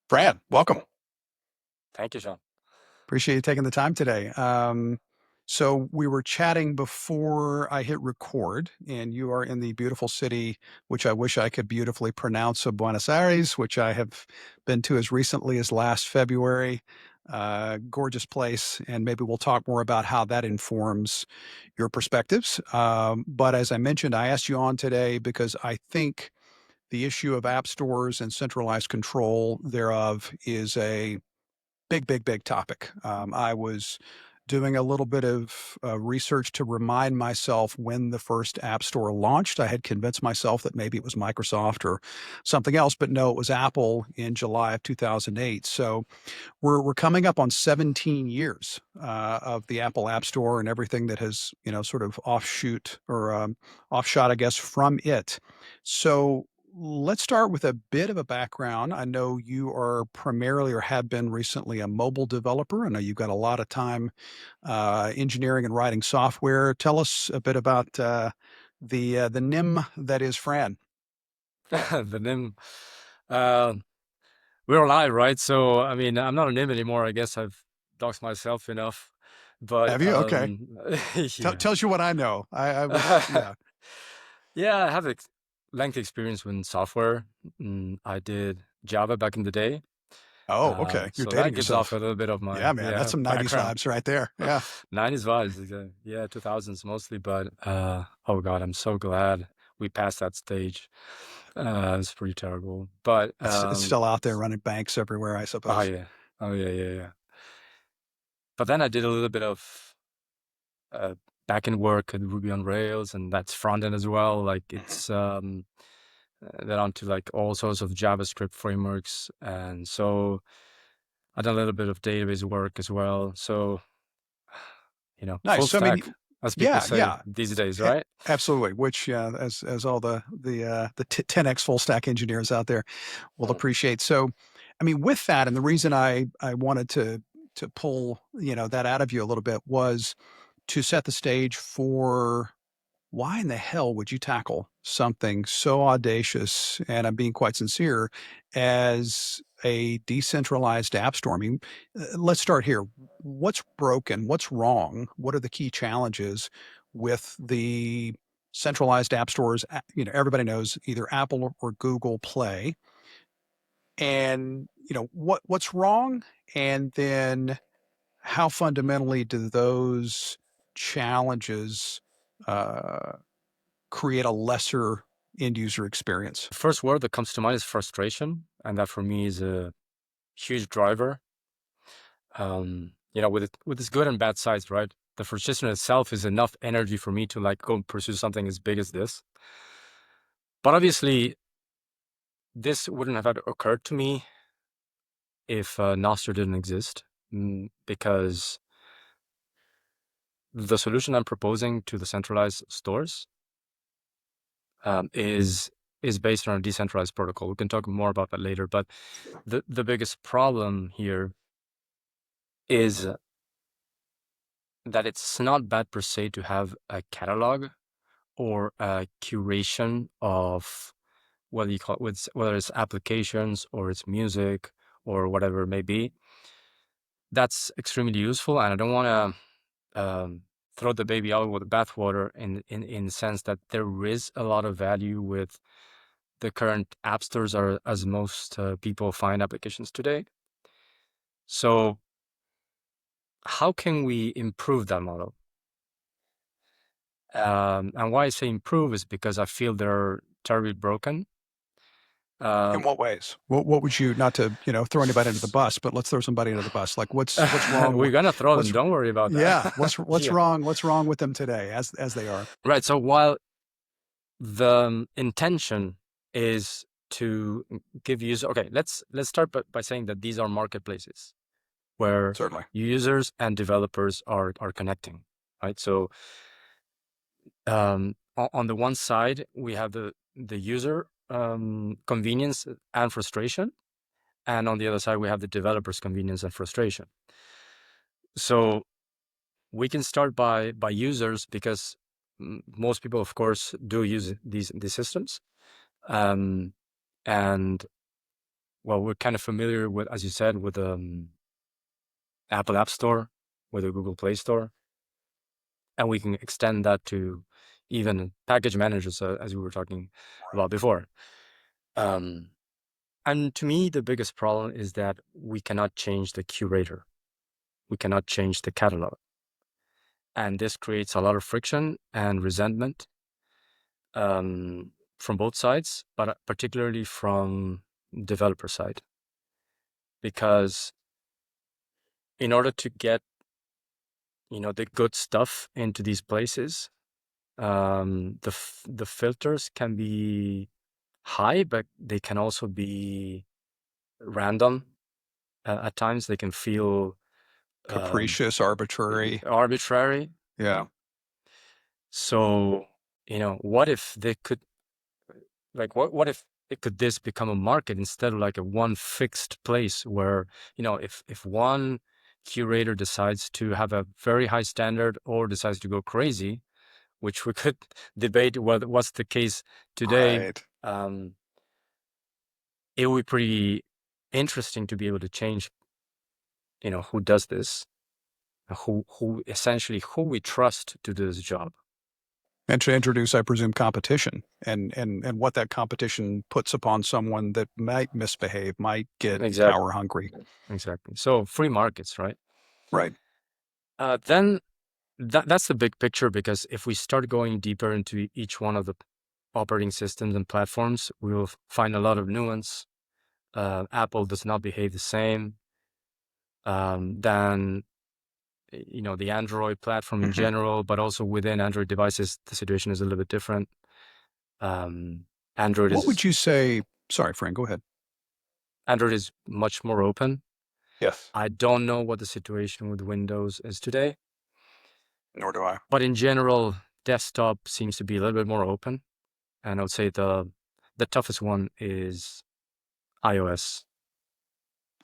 Fran, welcome. Thank you, Sean. Appreciate you taking the time today. So we were chatting before I hit record, and you are in the beautiful city, which I wish I could beautifully pronounce, of Buenos Aires, which I have been to as recently as last February. Gorgeous place, and maybe we'll talk more about how that informs your perspectives. But as I mentioned, I asked you on today because I think the issue of app stores and centralized control thereof is a big topic. I was doing a little bit of research to remind myself when the first App Store launched. I had convinced myself that maybe it was Microsoft or something else, but no, it was Apple in July of 2008. So we're coming up on 17 years of the Apple App Store and everything that has sort of offshoot or offshot, I guess, from it. So let's start with a bit of a background. I know you are primarily or have been recently a mobile developer. I know you've got a lot of time engineering and writing software. Tell us a bit about the NIM that is Fran. The NIM. Uh, we're alive, right? So, I mean, I'm not a NIM anymore. I guess I've doxed myself enough. But Have you? Okay. yeah. Tells you what I know. I was, yeah. Yeah, I have lengthy experience with software. I did Java back in the day. Oh, okay. You're So that dating gives off a yourself. little bit of Yeah, my man. That's some 90s background. vibes right there. Yeah. 90s vibes, yeah, 2000s mostly. But oh God, I'm so glad we passed that stage. It's pretty terrible. But It's still out there running banks everywhere, I oh suppose. yeah, oh yeah. But then I did a little bit of uh, backend work at Ruby on Rails, and that's front end as well. Like it's then onto like all sorts of JavaScript frameworks, and so I done a little bit of database work as well. So Nice. full So I mean, stack, as people yeah, say yeah. these days, A- right? Absolutely. Which, as all the 10x full stack engineers out there will appreciate. So, I mean, with that, and the reason I wanted to pull that out of you a little bit was to set the stage for why in the hell would you tackle something so audacious, and I'm being quite sincere, as a decentralized app store? I mean, let's start here. What's broken? What's wrong? What are the key challenges with the centralized app stores? Everybody knows either Apple or Google Play. And, what's wrong? And then how fundamentally do those challenges uh, create a lesser end user experience? The first word that comes to mind is frustration, and that for me is a huge driver. With its good and bad sides, right? The frustration itself is enough energy for me to like go and pursue something as big as this. But obviously, this wouldn't have had occurred to me if Nostr didn't exist, because the solution I'm proposing to the centralized stores is based on a decentralized protocol. We can talk more about that later, but the biggest problem here is that it's not bad per se to have a catalog or a curation of whether it's applications or it's music or whatever it may be. That's extremely useful, and I don't want to throw the baby out with the bathwater in the sense that there is a lot of value with the current app stores are as most people find applications today. So how can we improve that model? And why I say improve is because I feel they're terribly broken. In Um, what ways? What would you, not to throw anybody under the bus, but let's throw somebody under the bus. Like what's wrong? we're gonna throw them. What's Don't worry about yeah? that. What's Yeah, wrong? What's wrong with them today as they are? right. So while the intention is to give users, okay, let's start by saying that these are marketplaces where Certainly. users and developers are connecting, right? So on the one side, we have the user convenience and frustration, and on the other side, we have the developer's convenience and frustration. So we can start by users because most people, of course, do use these systems, and well, we're kind of familiar with, as you said, with Apple App Store, with the Google Play Store, and we can extend that to even package managers, as we were talking about before. And to me, the biggest problem is that we cannot change the curator. We cannot change the catalog. And this creates a lot of friction and resentment from both sides, but particularly from developer side. Because in order to get, the good stuff into these places, the filters can be high, but they can also be random. At times, they can feel Capricious, arbitrary. arbitrary. Yeah. So, what if they could, like, what if this become a market instead of like a one fixed place where, if one curator decides to have a very high standard or decides to go crazy, which we could debate what's the case today, Right. it would be pretty interesting to be able to change, who does this, who essentially who we trust to do this job. And to introduce, I presume, competition and what that competition puts upon someone that might misbehave, might get Exactly. power hungry. Exactly. So free markets, right? Right. Then that's the big picture, because if we start going deeper into each one of the operating systems and platforms, we will find a lot of nuance. Apple does not behave the same than the Android platform in general, but also within Android devices, the situation is a little bit different. Android What would is you say? Sorry, Fran, go ahead. Android is much more open. Yes. I don't know what the situation with Windows is today, Nor do I. but in general, desktop seems to be a little bit more open. And I would say the toughest one is iOS.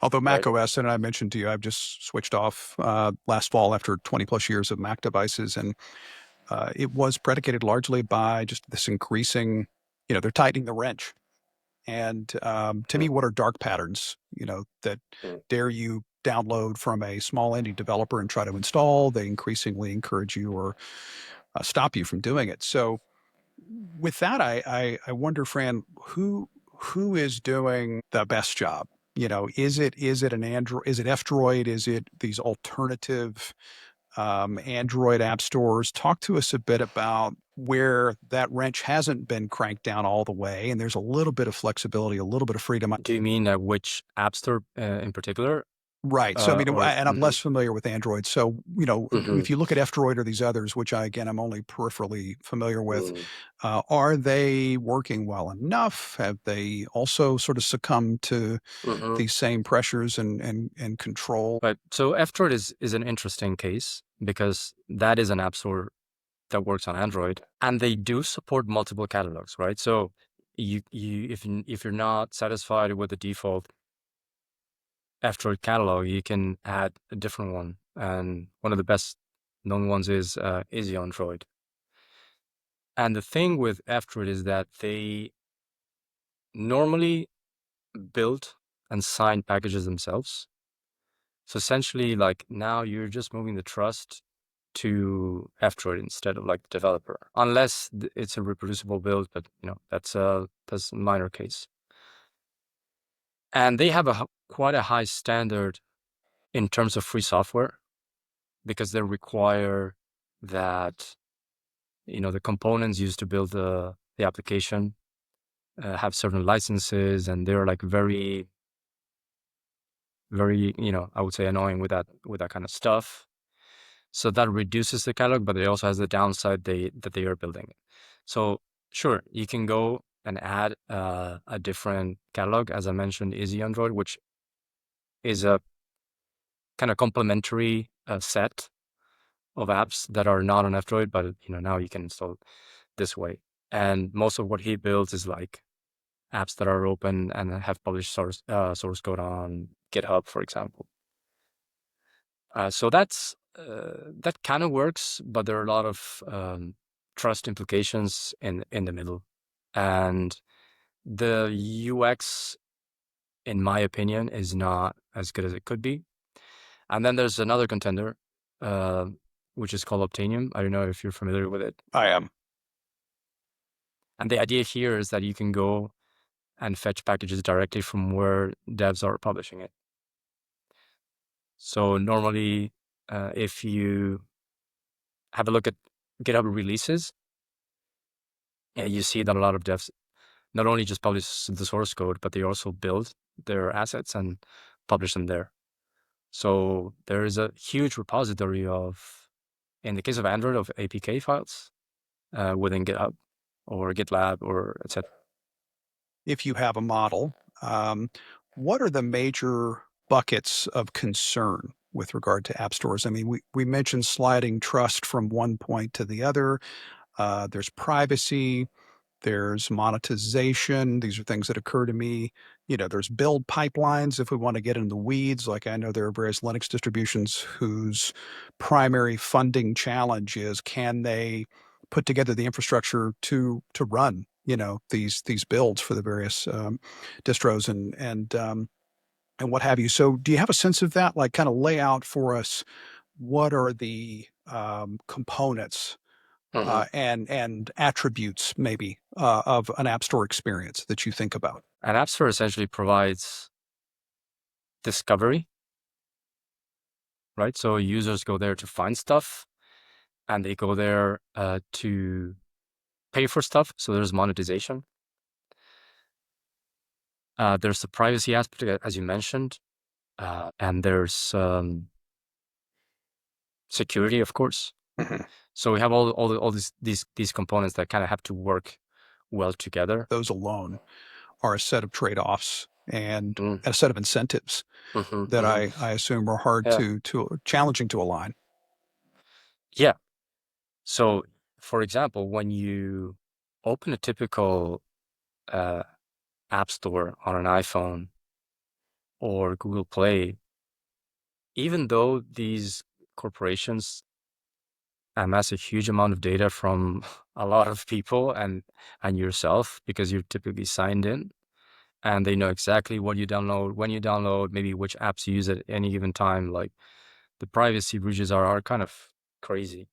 Although Mac Right. OS, and I mentioned to you, I've just switched off last fall after 20 plus years of Mac devices. And it was predicated largely by just this increasing, they're tightening the wrench. And to me, what are dark patterns, that dare you download from a small indie developer and try to install? They increasingly encourage you or stop you from doing it. So with that, I wonder, Fran, who is doing the best job? Is it an Android? Is it F-Droid? Is it these alternative Android app stores? Talk to us a bit about where that wrench hasn't been cranked down all the way, and there's a little bit of flexibility, a little bit of freedom. Do you mean which app store in particular? Right. So, I mean, Or and I'm less familiar with Android. So, Mhm. if you look at F-Droid or these others, which again, I'm only peripherally familiar with, are they working well enough? Have they also sort of succumbed to Mhm. these same pressures and control? But so F-Droid is an interesting case, because that is an app store that works on Android, and they do support multiple catalogs, right? So if you're not satisfied with the default F-Droid catalog, you can add a different one, and one of the best known ones is Easy on Droid. And the thing with F-Droid is that they normally build and sign packages themselves. So essentially, like, now you're just moving the trust to F-Droid instead of like the developer, unless it's a reproducible build, but that's a minor case. And they have quite a high standard in terms of free software, because they require that the components used to build the application have certain licenses, and they're like very, very, I would say, annoying with that kind of stuff. So that reduces the catalog, but it also has the downside that they are building. So sure, you can go and add a different catalog, as I mentioned, Easy Android, which is a kind of complementary set of apps that are not on F-Droid, but now you can install this way. And most of what he builds is like apps that are open and have published source code on GitHub, for example. So that kind of works, but there are a lot of trust implications in the middle, and the UX in my opinion, is not as good as it could be. And then there's another contender, which is called Obtainium. I don't know if you're familiar with it. I am. And the idea here is that you can go and fetch packages directly from where devs are publishing it. So normally, if you have a look at GitHub releases, you see that a lot of devs not only just publish the source code, but they also build their assets and publish them there. So there is a huge repository of, in the case of Android, of APK files within GitHub or GitLab or etc. If you have a model, what are the major buckets of concern with regard to app stores? I mean, we mentioned sliding trust from one point to the other. There's privacy. There's monetization. These are things that occur to me. There's build pipelines if we want to get into the weeds. Like I know there are various Linux distributions whose primary funding challenge is, can they put together the infrastructure to run, these builds for the various distros and what have you. So do you have a sense of that? Like kind of lay out for us what are the components and attributes maybe of an app store experience that you think about? An app store essentially provides discovery, right? So users go there to find stuff, and they go there to pay for stuff. So there's monetization. There's the privacy aspect, as you mentioned, and there's security, of course. Mhm. So we have all these components that kind of have to work well together. Those alone are a set of trade-offs and Mm. a set of incentives that I assume are hard Yeah. to challenging to align. Yeah. So, for example, when you open a typical app store on an iPhone or Google Play, even though these corporations amass a huge amount of data from a lot of people and yourself, because you're typically signed in, and they know exactly what you download, when you download, maybe which apps you use at any given time. Like the privacy breaches are kind of crazy.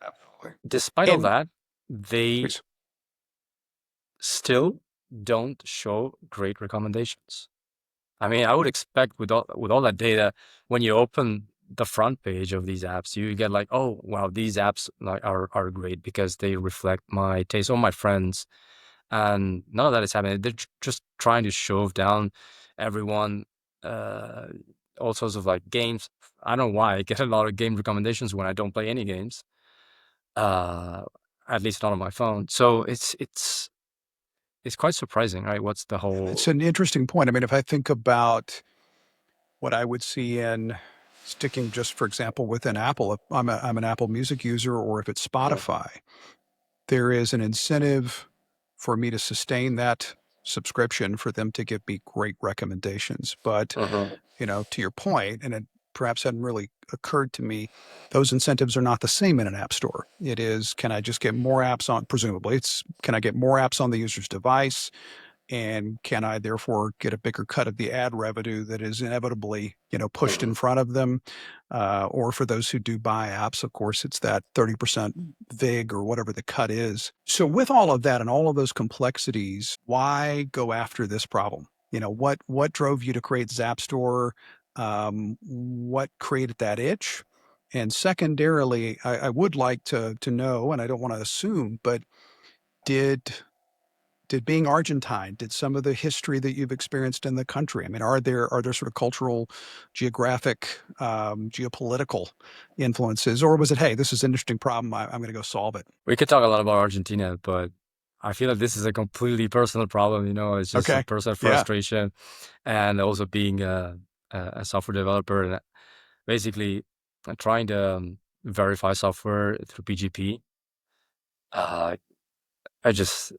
Absolutely. Despite all And that, they please. still don't show great recommendations. I mean, I would expect with all that data, when you open the front page of these apps, you get like, oh wow, these apps are great because they reflect my taste or my friends, and none of that is happening. They're just trying to shove down everyone all sorts of like games. I don't know why I get a lot of game recommendations when I don't play any games, at least not on my phone. So it's quite surprising, right? What's the It's whole an interesting point. I mean, if I think about what I would see in sticking just, for example, within Apple, if I'm an Apple Music user, or if it's Spotify, there is an incentive for me to sustain that subscription for them to give me great recommendations. But, to your point, and it perhaps hadn't really occurred to me, those incentives are not the same in an app store. It is, can I just get more apps on, presumably, can I get more apps on the user's device? And can I therefore get a bigger cut of the ad revenue that is inevitably, pushed in front of them? Or for those who do buy apps, of course, it's that 30% VIG or whatever the cut is. So with all of that and all of those complexities, why go after this problem? What drove you to create Zapstore? What created that itch? And secondarily, I would like to know, and I don't want to assume, but did being Argentine, did some of the history that you've experienced in the country, I mean, are there sort of cultural, geographic, geopolitical influences, or was it, hey, this is an interesting problem, I'm going to go solve it? We could talk a lot about Argentina, but I feel like this is a completely personal problem. It's just a Okay. personal Yeah. frustration, and also being a software developer and basically trying to verify software through PGP. Uh, I just,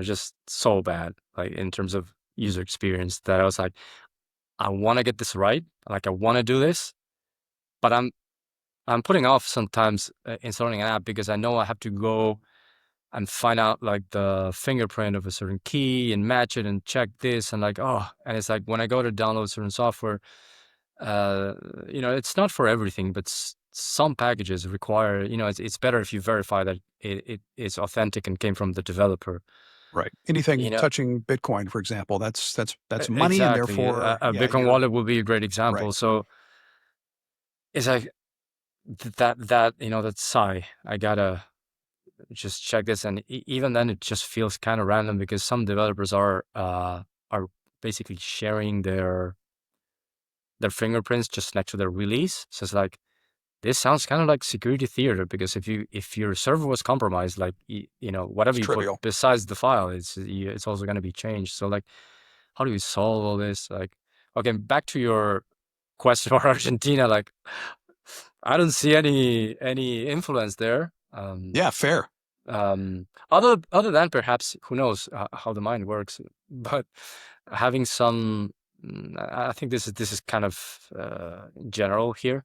just so bad, like in terms of user experience, that I was like, I want to get this right. Like I want to do this, but I'm putting off sometimes installing an app because I know I have to go and find out like the fingerprint of a certain key and match it and check this and like, oh, and it's like when I go to download certain software, uh, it's not for everything, but some packages require, it's better if you verify that it is authentic and came from the developer. Right. Anything You know, touching Bitcoin, for example, that's money, and exactly. therefore, A yeah, Bitcoin you're wallet will be a great right. example. So it's like that sigh. I gotta just check this, and even then, it just feels kind of random because some developers are basically sharing their fingerprints just next to their release. So it's like this sounds kind of like security theater because if your server was compromised, like It's whatever you put trivial. besides the file, it's also going to be changed. So like, how do we solve all this? Like, okay, back to your question for Argentina. Like, I don't see any influence there. Yeah, fair. Other than perhaps who knows how the mind works, but having some, I think this is kind of general here,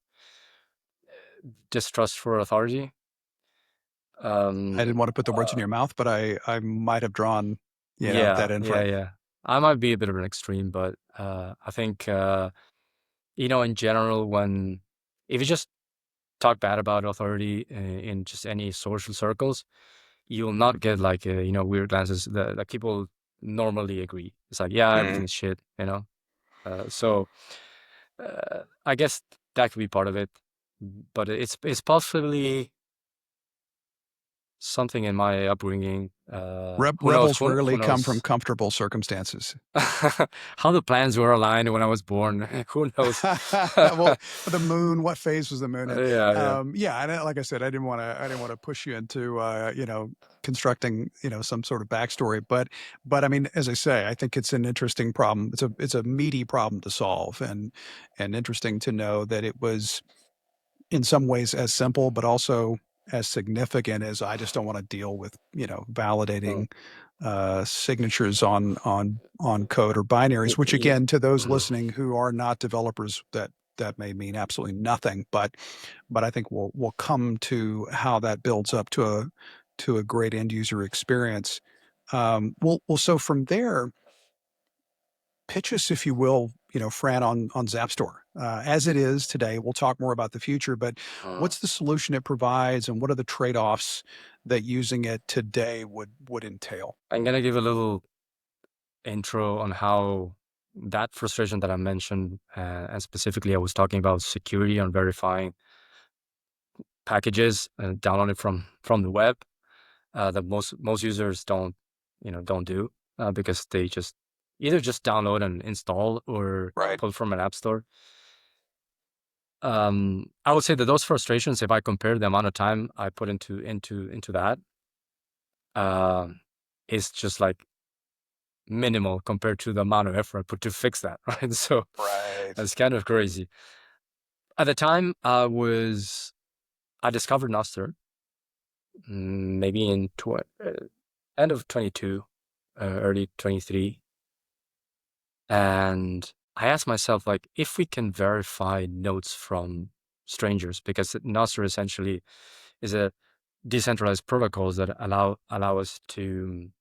distrust for authority. I didn't Um, want to put the words in uh, your mouth, but I might have drawn, yeah, that yeah, inference. yeah. I might be a bit of an extreme, but I think in general, when if you just talk bad about authority in just any social circles, you'll not get like weird glances that people normally agree. It's like, yeah, Mhm. everything's shit. So I guess that could be part of it, but it's possibly something in my upbringing. Who knows? Rebels Who rarely come from knows? comfortable circumstances. How the plans were aligned when I was born. Who knows? Well, the moon. What phase was the moon in? Yeah, yeah. Yeah, and like I said, I didn't want to push you into constructing some sort of backstory, but I mean, as I say, I think it's an interesting problem. It's a meaty problem to solve, and interesting to know that it was in some ways as simple, but also as significant as I just don't want to deal with, Hmm. validating signatures on code or binaries. Which Y- again, to those y- listening who are not developers, that may mean absolutely nothing. But I think we'll come to how that builds up to a great end user experience. Well, so from there, pitch us, if you will, Fran, on Zapstore as it is today. We'll talk more about the future, but Hmm. what's the solution it provides, and what are the trade-offs that using it today would entail? I'm gonna give a little intro on how that frustration that I mentioned, and specifically I was talking about security on verifying packages downloaded from the web that most users don't do because they just either just download and install or Right. pull from an app store. I would say that those frustrations, if I compare the amount of time I put into that, um, is just like minimal compared to the amount of effort I put to fix that, right? So Right. that's kind of crazy. At the time, I discovered Nostr maybe in end of 22, early 23, and I asked myself like if we can verify notes from strangers because Nostr essentially is a decentralized protocols that allow us to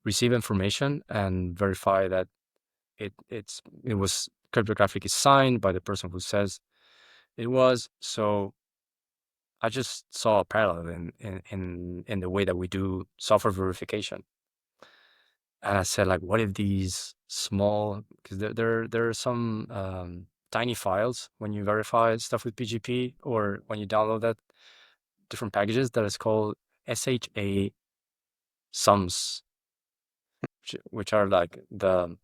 receive information and verify that it was cryptographically signed by the person who says it was. So I just saw a parallel in the way that we do software verification. And I said, like, what if these small, because there are some tiny files when you verify stuff with PGP or when you download that different packages that is called SHA sums, which are like the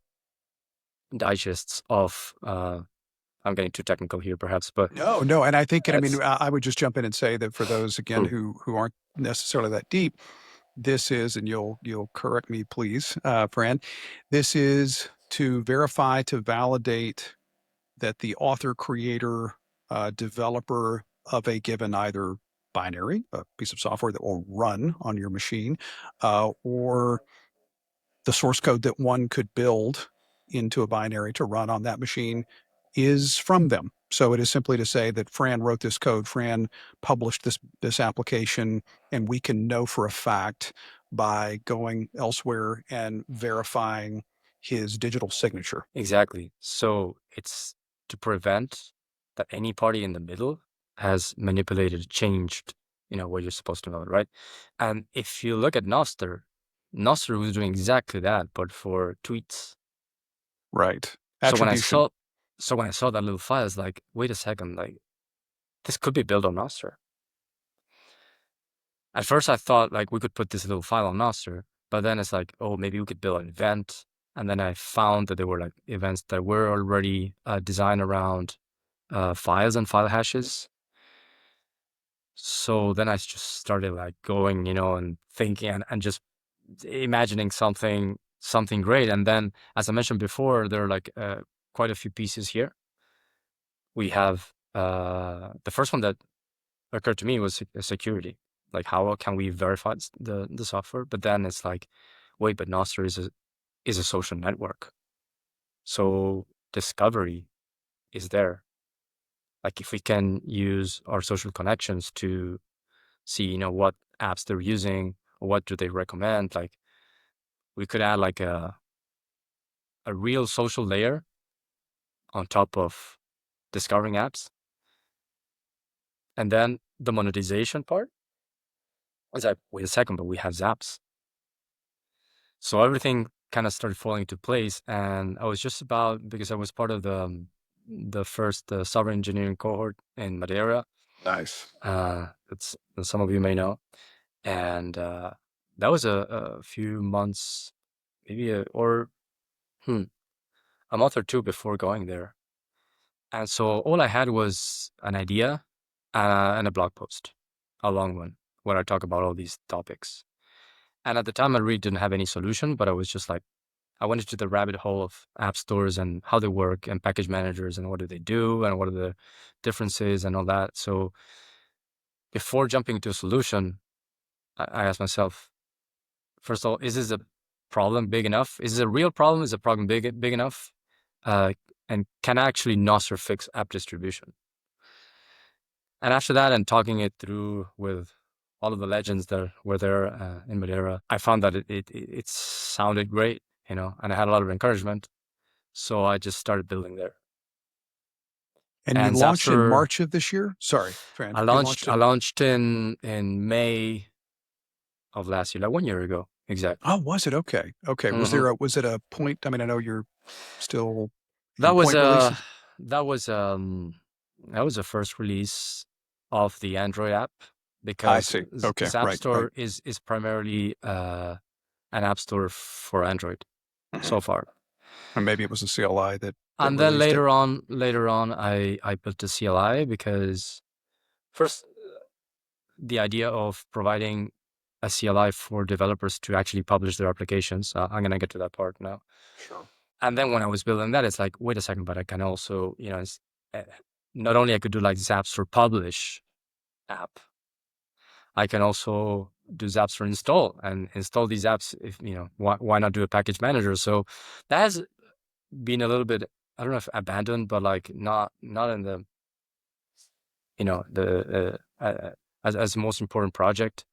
digests of I'm getting too technical here perhaps, but No, no, and I think, and I mean, it's I would just jump in and say that for those again hmm, who aren't necessarily that deep, this is, and you'll correct me, please, Fran. This is to verify, to validate that the author, creator, developer of a given either binary, a piece of software that will run on your machine, or the source code that one could build into a binary to run on that machine is from them. So it is simply to say that Fran wrote this code, Fran published this application, and we can know for a fact by going elsewhere and verifying his digital signature. Exactly. So it's to prevent that any party in the middle has manipulated, changed, what you're supposed to know, right? And if you look at Nostr was doing exactly that, but for tweets. Right. So when I Attribution. saw, so when I saw that little file, I was like, wait a second, like this could be built on Nostr. At first, I thought like we could put this little file on Nostr, but then it's like, oh, maybe we could build an event. And then I found that there were like events that were already designed around files and file hashes. So then I just started like going, and thinking and just imagining something great. And then, as I mentioned before, there are like quite a few pieces here. We have the first one that occurred to me was security. Like, how can we verify the software? But then it's like, wait, but Nostr is a social network, so discovery is there. Like, if we can use our social connections to see, what apps they're using, or what do they recommend, like, we could add like a real social layer on top of discovering apps. And then the monetization part is like, wait a second, but we have Zaps. So everything kind of started falling into place, and I was just about, because I was part of the first software engineering cohort in Madeira. Nice. It's some of you may know, and that was a few months, maybe a month or two before going there. And so all I had was an idea and a blog post, a long one, where I talk about all these topics. And at the time, I really didn't have any solution, but I was just like, I went into the rabbit hole of app stores and how they work and package managers and what do they do and what are the differences and all that. So before jumping to a solution, I asked myself, first of all, is this a problem big enough? Is this a real problem? Is the problem big enough? And can actually Nostr fix app distribution? And after that, and talking it through with all of the legends that were there in Madeira, I found that it sounded great, and I had a lot of encouragement. So I just started building there. And you And launched in Zapstore, March of this year? Sorry, Fran. I You launched launched I in. launched in May of last year, like 1 year ago, exactly. Oh, was it? Okay. Okay. Hmm. Was it a point? I mean, I know you're still That in was point uh releases. that was that was the first release of the Android app, I because see. Okay. Right. Right. Zapstore is primarily an app store for Android Mhm. so far. And maybe it was a CLI that And then released it. later on, I built a CLI because first, the idea of providing a CLI for developers to actually publish their applications. I'm gonna get to that part now. Sure. And then when I was building that, it's like, wait a second, but I can also, uh, not only I could do like Zapstore publish app, I can also do Zapstore install and install these apps. If why not do a package manager? So that has been a little bit, I don't know if abandoned, but like not in the the as the most important project.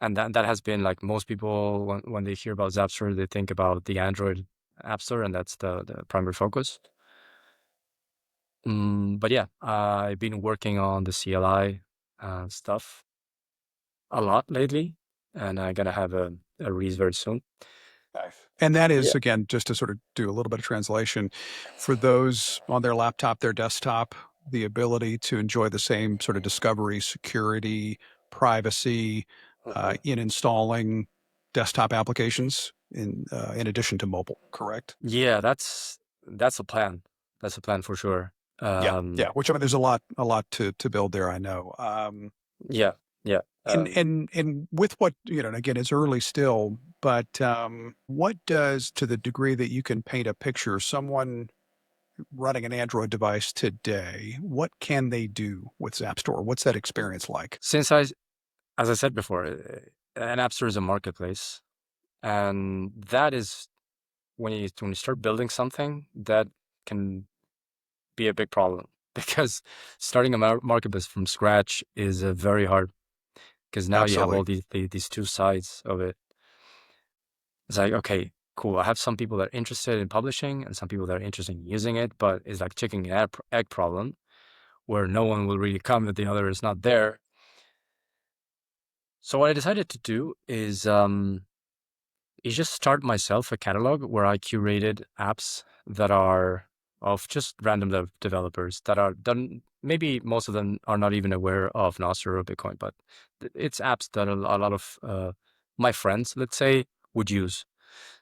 And that has been like, most people, when they hear about Zapstore, they think about the Android app store, and that's the primary focus. But yeah, I've been working on the CLI stuff a lot lately, and I'm gonna have a release very soon. Nice. And that Yeah. is, again, just to sort of do a little bit of translation, for those on their laptop, their desktop, the ability to enjoy the same sort of discovery, security, privacy Mhm. in installing desktop applications in addition to mobile, correct? Yeah, that's a plan. That's a plan for sure. Yeah, yeah. Which, I mean, there's a lot to build there. I know. Yeah, yeah. And with what, and again, it's early still, but what does, to the degree that you can paint a picture, someone running an Android device today, what can they do with Zapstore? What's that experience like? Since as I said before, an app store is a marketplace, and that is when you start building something that can be a big problem because starting a marketplace from scratch is very hard because now you have Absolutely. all these two sides of it. It's like, okay, cool. I have some people that are interested in publishing and some people that are interested in using it, but it's like chicken and egg problem where no one will really come if the other is not there. So what I decided to do is just start myself a catalog where I curated apps that are of just random developers that are done. Maybe most of them are not even aware of Nostr or Bitcoin, but it's apps that a lot of my friends, let's say, would use.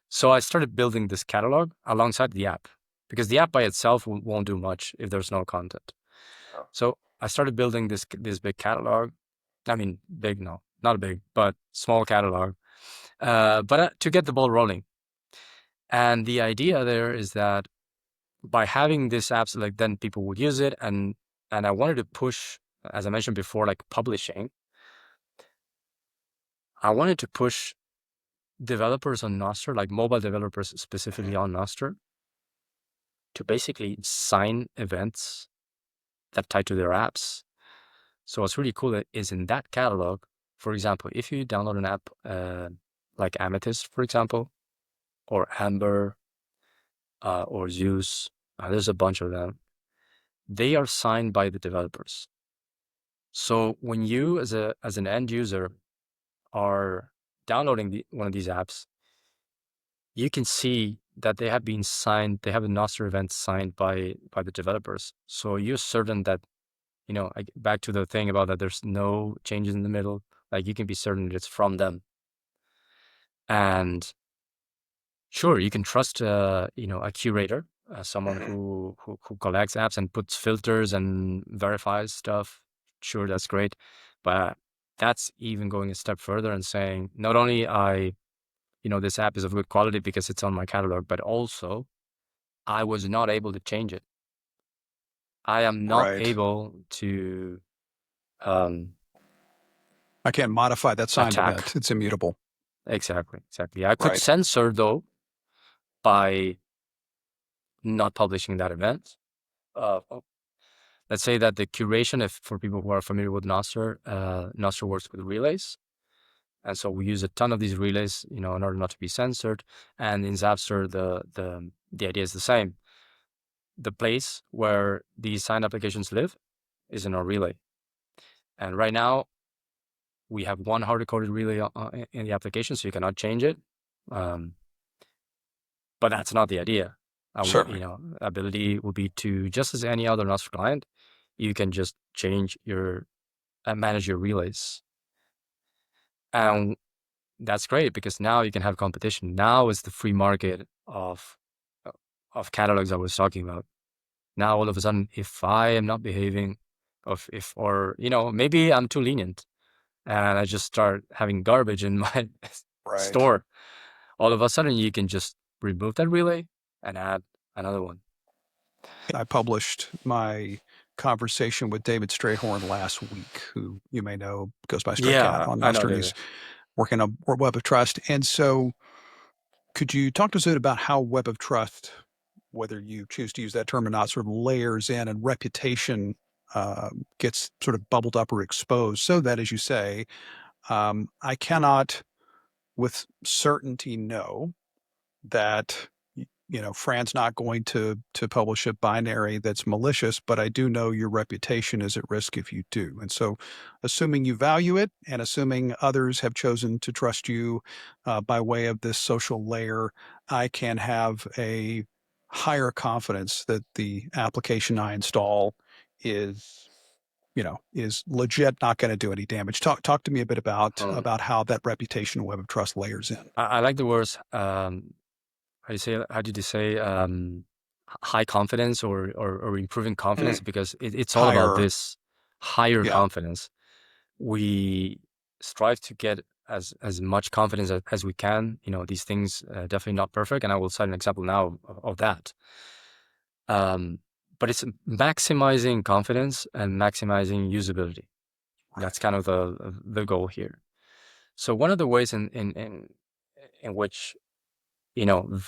So I started building this catalog alongside the app because the app by itself won't do much if there's no content. So I started building this big catalog. I mean, big, no, not big, but small catalog. But to get the ball rolling. And the idea there is that by having this apps, like then people would use it, and I wanted to push, as I mentioned before, like publishing. I wanted to push developers on Nostr, like mobile developers specifically on Nostr, to basically sign events that tie to their apps. So what's really cool is in that catalog, for example, if you download an app like Amethyst, for example, or Amber, or Zeus, there's a bunch of them. They are signed by the developers. So when you, as an end user, are downloading one of these apps, you can see that they have been signed. They have a Nostr event signed by the developers. So you're certain that, back to the thing about that there's no changes in the middle. Like you can be certain that it's from them. And sure, you can trust, a curator, someone who collects apps and puts filters and verifies stuff. Sure, that's great, but that's even going a step further and saying not only this app is of good quality because it's on my catalog, but also I was not able to change it. I am not Right. able to um, I can't modify that signed event. attack. It's immutable. Exactly. I could Right. censor though by not publishing that event. Uh, Let's say that the curation, if for people who are familiar with Nostr, Nostr works with relays. And so we use a ton of these relays, in order not to be censored. And in Zapstore, the idea is the same. The place where these signed applications live is in our relay. And right now, we have one hard-coded relay in the application, so you cannot change it. But that's not the idea. Certainly. Ability would be to, just as any other Nostr client, you can just change manage your relays. And that's great because now you can have competition. Now is the free market of catalogs I was talking about. Now all of a sudden, if I am not behaving, or maybe I'm too lenient, and I just start having garbage in my Right. store, all of a sudden you can just remove that relay and add another one. I published my conversation with David Strayhorn last week, who you may know goes by Stray Cat Yeah, on I know, Nostr, and he's David. working on Web of Trust. And so, could you talk to us a bit about how Web of Trust, whether you choose to use that term or not, sort of layers in and reputation gets sort of bubbled up or exposed, so that, as you say, I cannot with certainty know that Fran's not going to publish a binary that's malicious, but I do know your reputation is at risk if you do. And so, assuming you value it, and assuming others have chosen to trust you by way of this social layer, I can have a higher confidence that the application I install is legit, not going to do any damage. Talk to me a bit Hmm. about how that reputation web of trust layers in. I like the words. How did you say high confidence or improving confidence? Mm. Because it's all about Higher, this higher yeah, confidence. We strive to get as much confidence as we can. These things definitely not perfect, and I will cite an example now of that. But it's maximizing confidence and maximizing usability. right, That's kind of the goal here. So one of the ways in which you know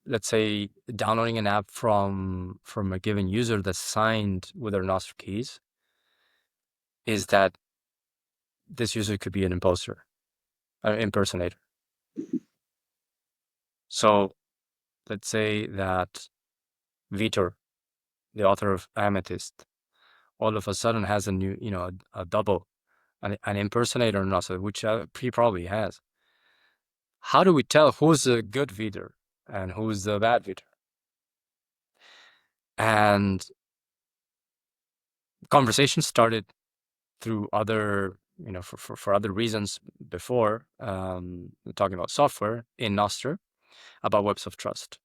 let's say, downloading an app from a given user that's signed with their Nostr keys, is that this user could be an imposter, an impersonator. So let's say that Vitor, the author of Amethyst, all of a sudden has a new, a double, an impersonator Nostr, which he probably has. How do we tell who's a good Vitor and who's the bad Vitor? And conversation started through other, for other reasons before, talking about software in Nostr, about webs of trust.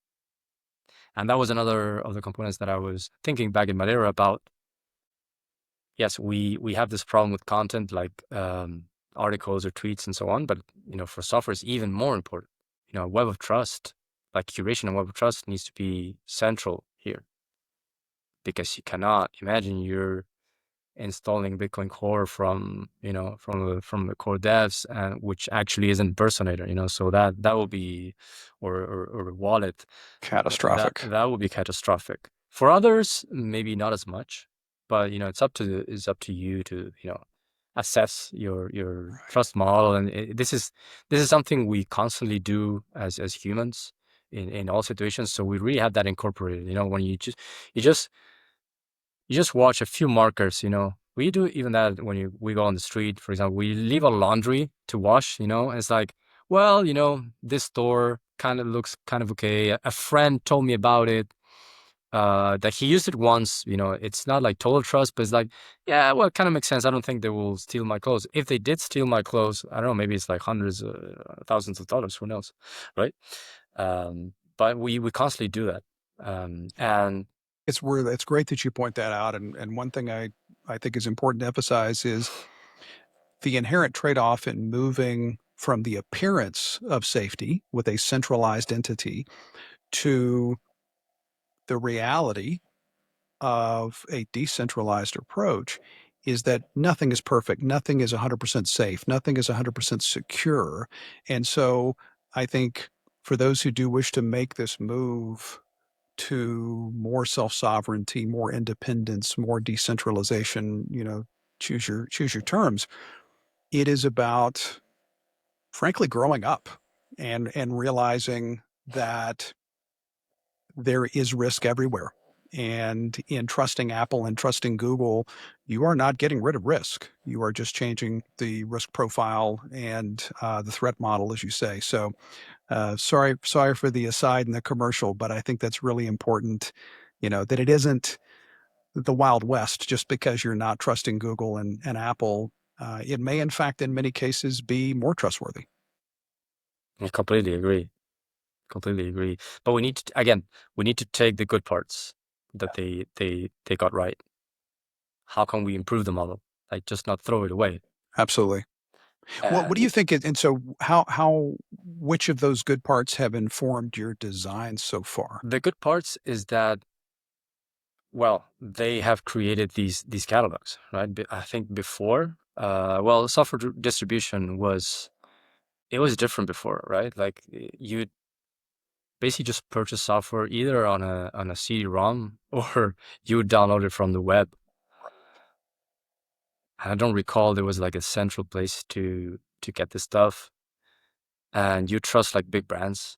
And that was another of the components that I was thinking back in Madeira about. Yes, we have this problem with content like articles or tweets and so on, but for software it's even more important. Web of trust, like curation and web of trust, needs to be central here, because you cannot imagine you're installing Bitcoin Core from the core devs, and which actually is an impersonator, so that will be, or a wallet, Catastrophic. that will be catastrophic. For others, maybe not as much, but it's up to you to assess your trust model, and this is something we constantly do as humans in all situations. So we really have that incorporated. When you just watch a few markers, we do even that when we go on the street, for example, we leave a laundry to wash, it's like, well, this store kind of looks kind of okay. A friend told me about it, that he used it once, it's not like total trust, but it's like, yeah, well, it kind of makes sense. I don't think they will steal my clothes. If they did steal my clothes, I don't know, maybe it's like hundreds, thousands of dollars, who knows, right? But we constantly do that. And It's great that you point that out. And one thing I think is important to emphasize is the inherent trade-off in moving from the appearance of safety with a centralized entity to the reality of a decentralized approach is that nothing is perfect. Nothing is 100% safe. Nothing is 100% secure. And so I think for those who do wish to make this move to more self-sovereignty, more independence, more decentralization, choose your terms, it is about frankly growing up and realizing that there is risk everywhere. And in trusting Apple and trusting Google, you are not getting rid of risk. You are just changing the risk profile and the threat model, as you say. So, sorry for the aside and the commercial, but I think that's really important. That it isn't the Wild West just because you're not trusting Google and Apple. It may, in fact, in many cases, be more trustworthy. I completely agree. Completely agree. But we need to, we need to take the good parts that they got right. How can we improve the model? Like, just not throw it away. Absolutely. What do you think? And so, which of those good parts have informed your design so far? The good parts is that, well, they have created these catalogs, right? I think before, software distribution was different before, right? Like, you basically just purchase software either on a CD-ROM or you would download it from the web. I don't recall there was like a central place to get this stuff, and you trust like big brands.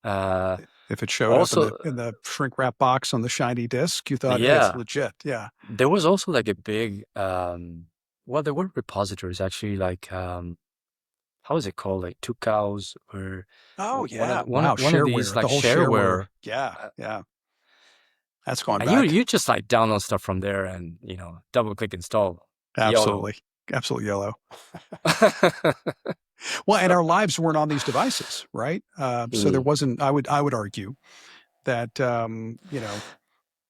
If it showed up in Also, the shrink wrap box on the shiny disc, you thought, hey, it's yeah, legit. Yeah. there was also like a big, there were repositories actually, like, how is it called? Like Two Cows, or Oh one of yeah. Wow. these Shareware. like The whole shareware. shareware. Yeah. Uh, Yeah. That's gone and you back. just like download stuff from there and double click install. YOLO. Absolutely. Absolutely yellow. Well, and our lives weren't on these devices, right? So there Mm. wasn't. I would argue that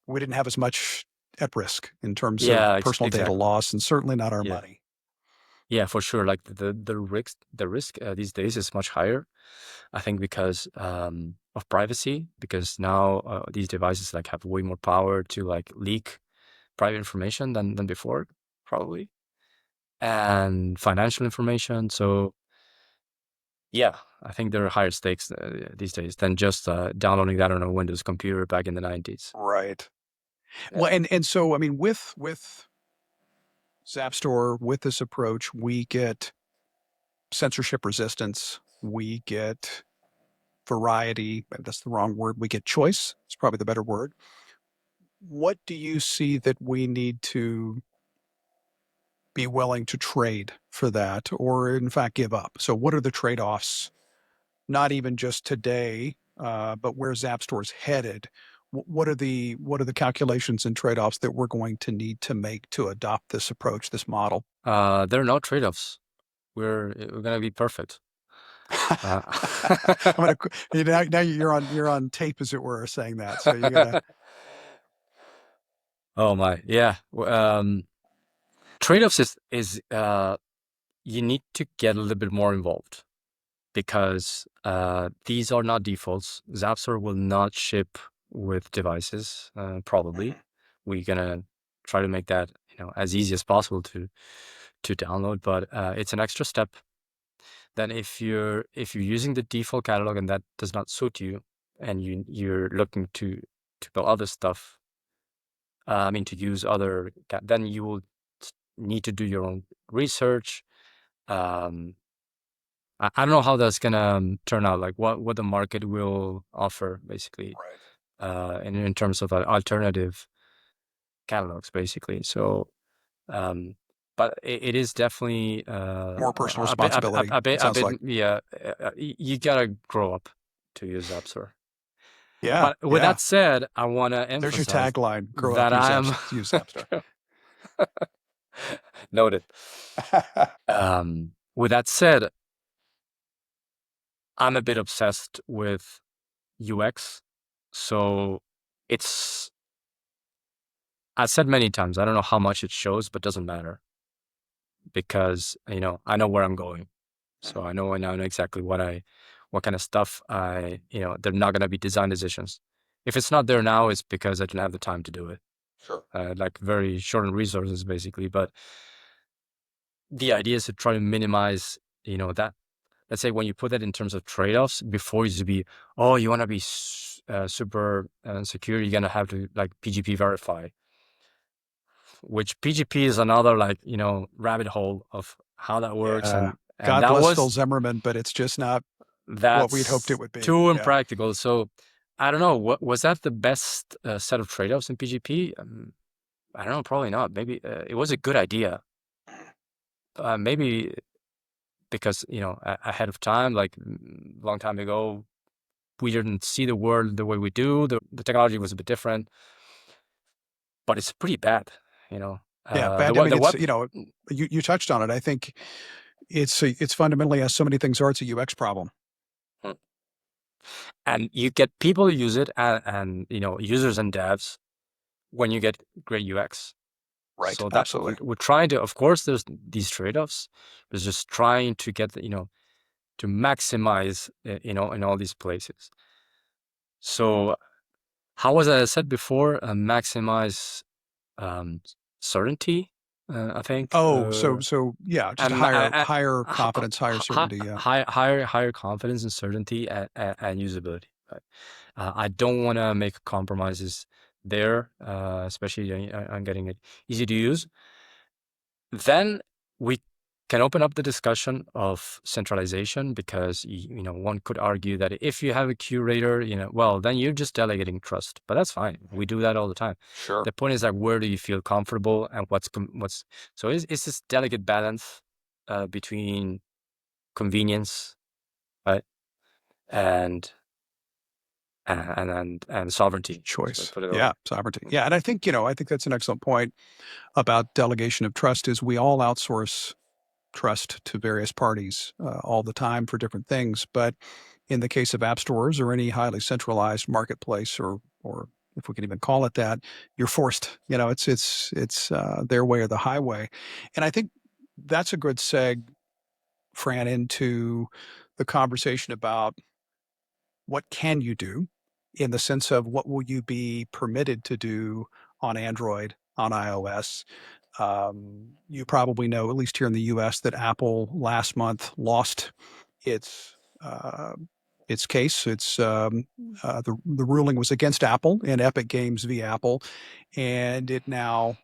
we didn't have as much at risk in terms of Yeah, personal data exactly. loss, and certainly not our Yeah. money. Yeah, for sure. Like the risk these days is much higher. I think because of privacy, because now these devices like have way more power to like leak private information than before, probably, and financial information. So Yeah, I think there are higher stakes these days than just downloading that on a Windows computer back in the 90s. Right. Well, Yeah. and so I mean, with Zapstore, with this approach, we get censorship resistance, we get variety. That's the wrong word. We get choice. It's probably the better word. What do you see that we need to be willing to trade for that, or in fact give up? So, what are the trade-offs? Not even just today, but where Zapstore's headed. What are the calculations and trade-offs that we're going to need to make to adopt this approach, this model? There are no trade-offs. We're gonna be perfect. Uh, I'm gonna now you're on tape, as it were, saying that. So you're gonna oh my, yeah. Trade-offs is you need to get a little bit more involved because these are not defaults. Zapstore will not ship with devices, probably. We're gonna try to make that as easy as possible to download, but it's an extra step. Then if you're using the default catalog and that does not suit you, and you're looking to build other stuff, I mean to use other, then you will need to do your own research. Um, I don't know how that's gonna turn out, like what the market will offer, basically, in terms of alternative catalogs, basically. So, um, but it is definitely more personal responsibility. It a sounds bit, like. yeah. You gotta grow up to use App Store. Yeah, But with yeah. that said, I want to There's your emphasize tagline: "Grow up, that use I'm Zapstore." noted. With that said, I'm a bit obsessed with UX. So it's, I said many times, I don't know how much it shows, but doesn't matter because, I know where I'm going. So I know exactly what kind of stuff they're not going to be design decisions. If it's not there now, it's because I didn't have the time to do it. Sure. Like very short on resources, basically. But the idea is to try to minimize, that. Let's say when you put that in terms of trade-offs, before it used to be, oh, you want to be super secure, you're gonna have to like PGP verify, which PGP is another rabbit hole of how that works, Yeah. and God bless Phil Zimmerman, but it's just not what we'd hoped it that's would be. too Yeah. impractical. So I don't know. What was that the best set of trade-offs in PGP? I don't know. Probably not. Maybe it was a good idea. Maybe because ahead of time, like long time ago, we didn't see the world the way we do. The technology was a bit different, but it's pretty bad. You know, Yeah. the Bad. I web, mean, the it's, web, you touched on it. I think it's fundamentally, as so many things are, it's a UX problem. and you get people who use it, and users and devs when you get great UX. Right. So that Absolutely. we're trying to, of course, there's these trade-offs. There's just trying to get to maximize in all these places. So how was I said before? Maximize um, certainty. I think. Oh, so yeah, just a And higher confidence, higher certainty. Yeah. higher confidence and certainty and usability. Right? I don't want to make compromises there, especially on getting it easy to use. Then we can open up the discussion of centralization because one could argue that if you have a curator, well, then you're just delegating trust. But that's fine. We do that all the time. Sure. The point is, like, where do you feel comfortable and what's so it's this delicate balance between convenience, right, and and sovereignty. So Choice. put it that way. Yeah. Sovereignty. Yeah. And I think that's an excellent point about delegation of trust is we all outsource trust to various parties all the time for different things. But in the case of app stores or any highly centralized marketplace, or if we can even call it that, you're forced. It's their way or the highway. And I think that's a good seg, Fran, into the conversation about what can you do in the sense of what will you be permitted to do on Android, on iOS. You probably know, at least here in the US, that Apple last month lost its its case. The ruling was against Apple in Epic Games v. Apple, and it now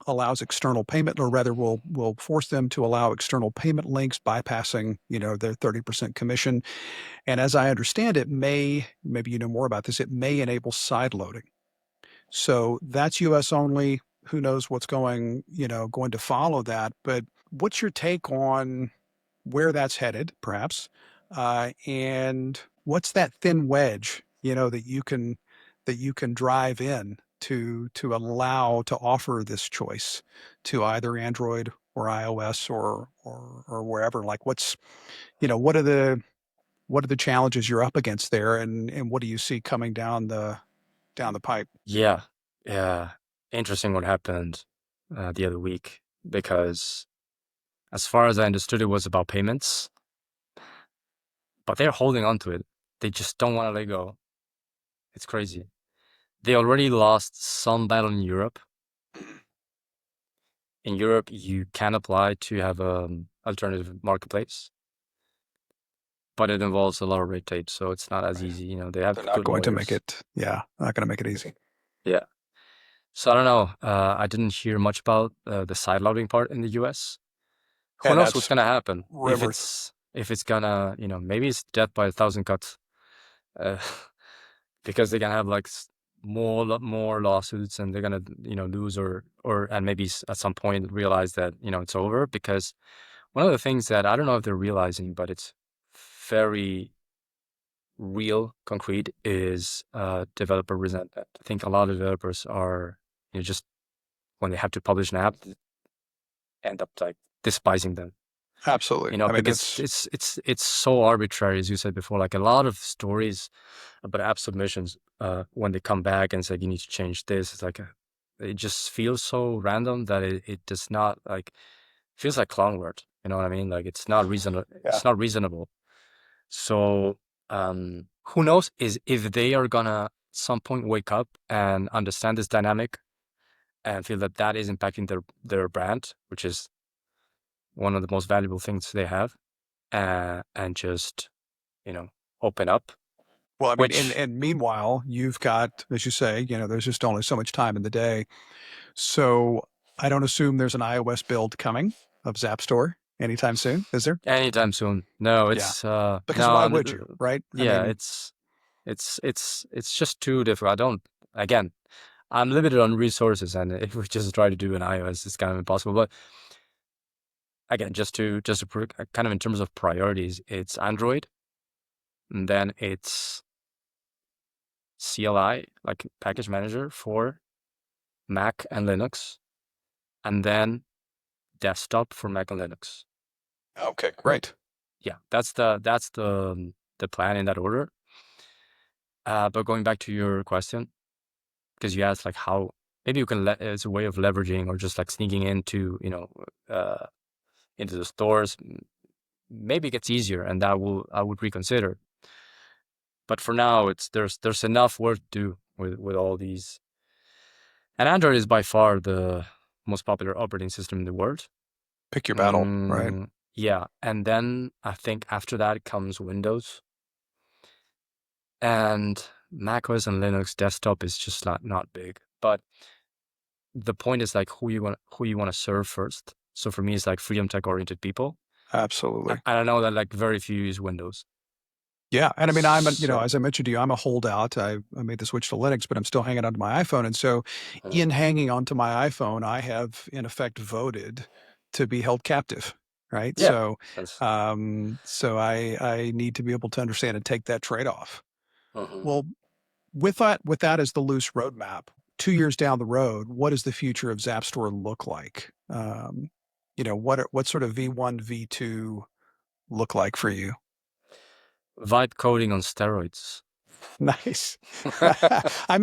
allows external payment, or rather will force them to allow external payment links, bypassing, their 30% commission. And as I understand it, maybe you know more about this, it may enable sideloading. So that's US only. Who knows what's going to follow that? But what's your take on where that's headed, perhaps? And what's that thin wedge, that you can drive in to allow to offer this choice to either Android or iOS or wherever? Like what are the challenges you're up against there, and what do you see coming down the pipe? Yeah, yeah. Interesting what happened the other week, because as far as I understood, it was about payments, but they're holding on to it. They just don't want to let go. It's crazy. They already lost some battle in Europe. In Europe, you can apply to have an alternative marketplace, but it involves a lot of red tape, so it's not as Right. easy. They have They're not good going to make lawyers. it, yeah, not going to make it easy. Yeah. So I don't know. I didn't hear much about the sideloading part in the US. Who And knows what's that's gonna happen? If river. it's gonna, maybe it's death by a thousand cuts, uh, because they're gonna have like more lawsuits, and they're gonna lose, or and maybe at some point realize that it's over. Because one of the things that I don't know if they're realizing, but it's very real, concrete, is developer resentment. I think a lot of developers are just when they have to publish an app, end up like despising them. Absolutely. I mean, Because that's it's so arbitrary, as you said before. Like a lot of stories about app submissions, when they come back and say you need to change this, it's like it just feels so random that it does not, like, feels like clown word. You know what I mean? Like it's not reasonable. yeah. It's not reasonable. So who knows is if they are gonna at some point wake up and understand this dynamic and feel that that is impacting their brand, which is one of the most valuable things they have, and just you know open up. Well, I mean, and, Which and meanwhile, you've got, as you say, there's just only so much time in the day. So I don't assume there's an iOS build coming of Zapstore anytime soon, is there? anytime soon. No, Yeah. it's Because why no. would you, right? I Yeah, mean, it's just too difficult. I don't. Again, I'm limited on resources, and if we just try to do an iOS, it's kind of impossible. But again, just to kind of in terms of priorities, it's Android, and then it's CLI, like package manager for Mac and Linux, and then desktop for Mac and Linux. okay, great. Yeah, that's the plan in that order. But going back to your question, because you asked like how maybe you can it's a way of leveraging or just like sneaking uh, into the stores. Maybe it gets easier, and I would reconsider. But for now, there's enough work to do with all these. And Android is by far the most popular operating system in the world. Pick your battle, right? Yeah, and then I think after that comes Windows, and macOS and Linux desktop is just not big. But the point is like who you want to serve first. So for me, it's like freedom tech oriented people. Absolutely. And I know that like very few use Windows. Yeah, and I mean, So as I mentioned to you, I'm a holdout. I made the switch to Linux, but I'm still hanging onto my iPhone. And so, in hanging onto my iPhone, I have in effect voted to be held captive, right? yeah, So, that's I need to be able to understand and take that trade off. mhm. Well, with that as the loose roadmap, 2 years down the road, what does the future of Zapstore look like? What sort of V1, V2 look like for you? Vibe coding on steroids. Nice. I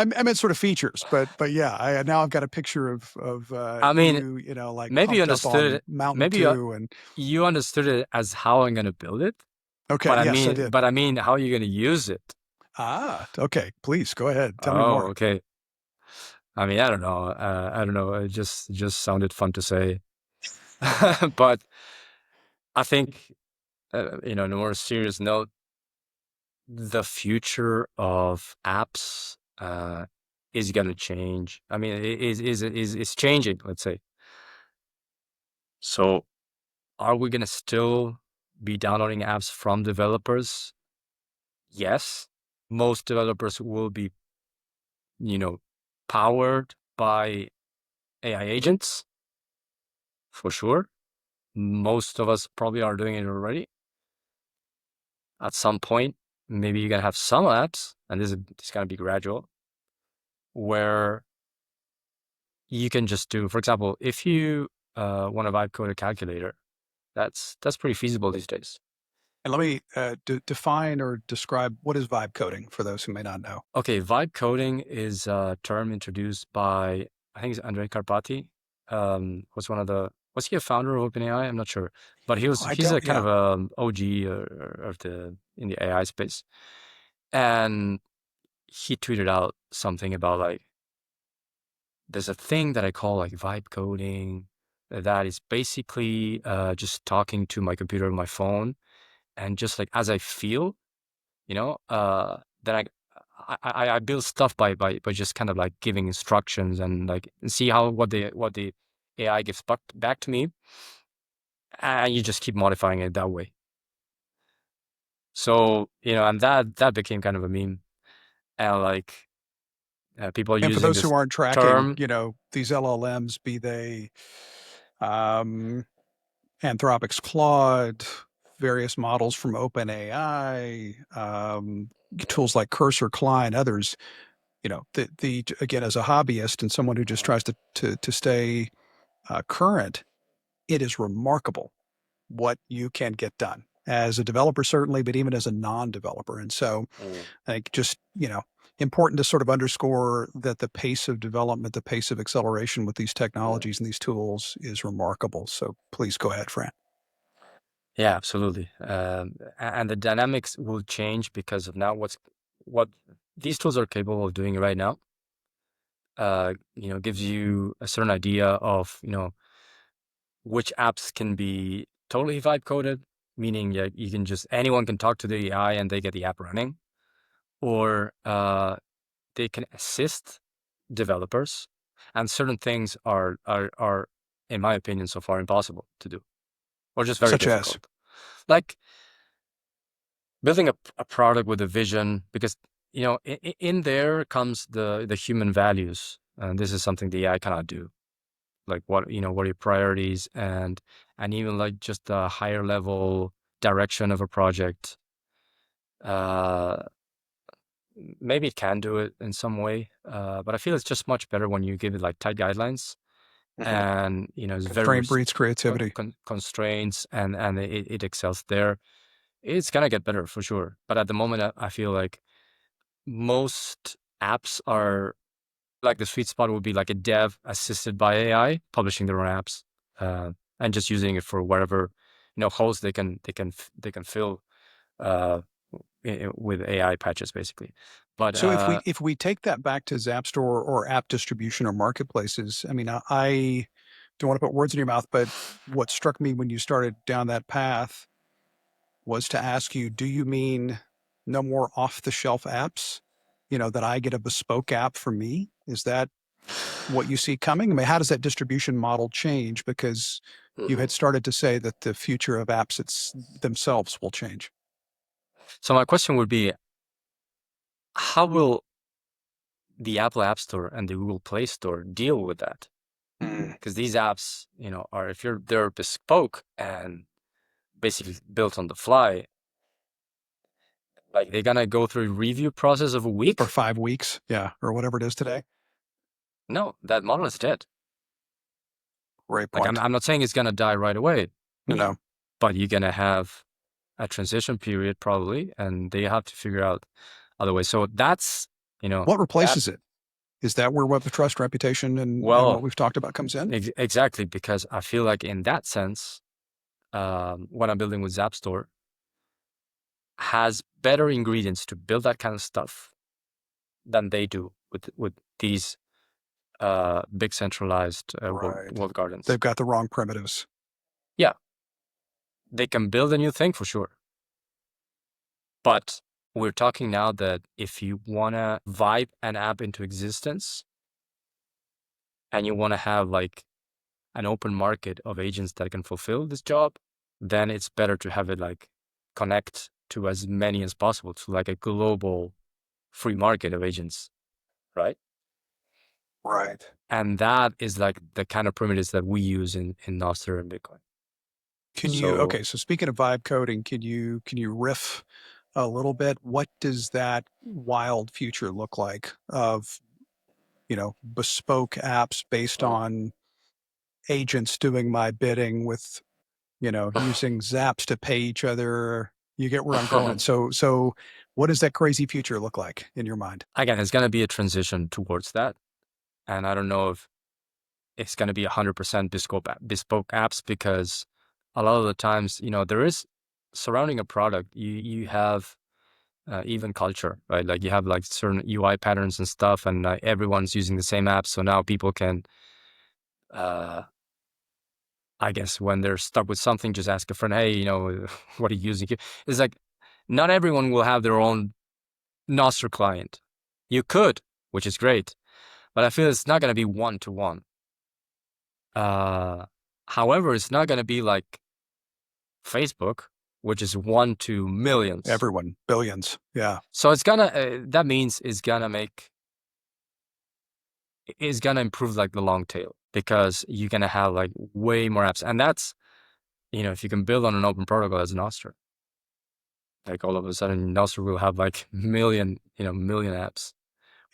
meant sort of features, but yeah, now I've got a picture of I mean, you, like maybe you pumped up understood on it. Mountain Maybe Dew, and you understood it as how I'm gonna build it. okay, yes, I did. But I mean, how are you gonna use it? Okay, please go ahead, tell me Oh, more. okay. I mean, I don't know. I don't know. It just sounded fun to say, but I think in a more serious note, the future of apps is going to change. I mean, is changing, let's say. So are we going to still be downloading apps from developers? Yes. Most developers will be, powered by AI agents, for sure. Most of us probably are doing it already. At some point, maybe you're going to have some apps, and this is going to be gradual, where you can just do, for example, if you want to vibe code a calculator, that's pretty feasible these days. And let me define or describe what is vibe coding for those who may not know. Okay, vibe coding is a term introduced by, I think it's Andrej Karpathy. Was he a founder of OpenAI? I'm not sure, but he's a kind of a OG in the AI space, and he tweeted out something about like, there's a thing that I call like vibe coding that is basically just talking to my computer on my phone, and just like as I feel, then I build stuff by just kind of like giving instructions and like see what the AI gives back to me, and you just keep modifying it that way. So and that became kind of a meme, and like people and using for those this who aren't tracking, term. These LLMs, be they Anthropic's Claude, various models from OpenAI, tools like Cursor, Klein, others, the again, as a hobbyist and someone who just tries to stay current, it is remarkable what you can get done as a developer, certainly, but even as a non-developer. And so I think just, important to sort of underscore that the pace of development, the pace of acceleration with these technologies and these tools is remarkable. So please go ahead, Fran. Yeah, absolutely. And the dynamics will change because of now what these tools are capable of doing right now. Gives you a certain idea of which apps can be totally vibe coded, meaning you can anyone can talk to the AI and they get the app running, or they can assist developers, and certain things are in my opinion so far impossible to do, or just very Such as, difficult, like building a product with a vision, because in there comes the human values, and this is something the AI cannot do. Like what are your priorities, and even like just the higher level direction of a project. Maybe it can do it in some way, but I feel it's just much better when you give it like tight guidelines, and it's very constraint breeds creativity. constraints, and it excels there. It's gonna get better for sure, but at the moment I feel like most apps are like, the sweet spot would be like a dev assisted by AI publishing their own apps, and just using it for whatever holes they can fill with AI patches, basically. But So if we take that back to Zapstore or app distribution or marketplaces, I mean, I don't want to put words in your mouth, but what struck me when you started down that path was to ask you, do you mean no more off-the-shelf apps? That I get a bespoke app for me? Is that what you see coming? I mean, how does that distribution model change? Because you had started to say that the future of apps themselves will change. So my question would be, how will the Apple App Store and the Google Play Store deal with that? Because these apps, are, if they're bespoke and basically built on the fly, like they're gonna go through a review process of a week or 5 weeks, yeah, or whatever it is today. No, that model is dead. Great Like point. I'm not saying it's gonna die right away. No. But you're gonna have a transition period probably, and they have to figure out other ways. So that's what replaces it? Is that where web of trust, reputation, and what we've talked about comes in? Exactly, because I feel like in that sense, what I'm building with Zapstore has better ingredients to build that kind of stuff than they do with these big centralized Right. walled gardens. They've got the wrong primitives. Yeah. they can build a new thing for sure. But we're talking now that if you want to vibe an app into existence and you want to have like an open market of agents that can fulfill this job, then it's better to have it like connect to as many as possible, to like a global free market of agents, right? Right. And that is like the kind of primitives that we use in Nostr and Bitcoin. So So speaking of vibe coding, can you riff a little bit? What does that wild future look like of, bespoke apps based on agents doing my bidding with, using zaps to pay each other? You get where I'm going. So what does that crazy future look like in your mind? again, it's going to be a transition towards that. And I don't know if it's going to be 100% bespoke apps, because a lot of the times, there is surrounding a product, you have even culture, right? Like you have like certain UI patterns and stuff, and everyone's using the same app. So now people can, I guess, when they're stuck with something, just ask a friend, hey, what are you using here? It's like not everyone will have their own Nostr client. You could, which is great, but I feel it's not going to be one-to-one. However, it's not going to be like Facebook, which is 1 to millions. Everyone, billions. Yeah. So it's gonna, that means it's gonna improve like the long tail, because you're gonna have like way more apps. And that's, if you can build on an open protocol as Nostr, like all of a sudden Nostr will have like million apps.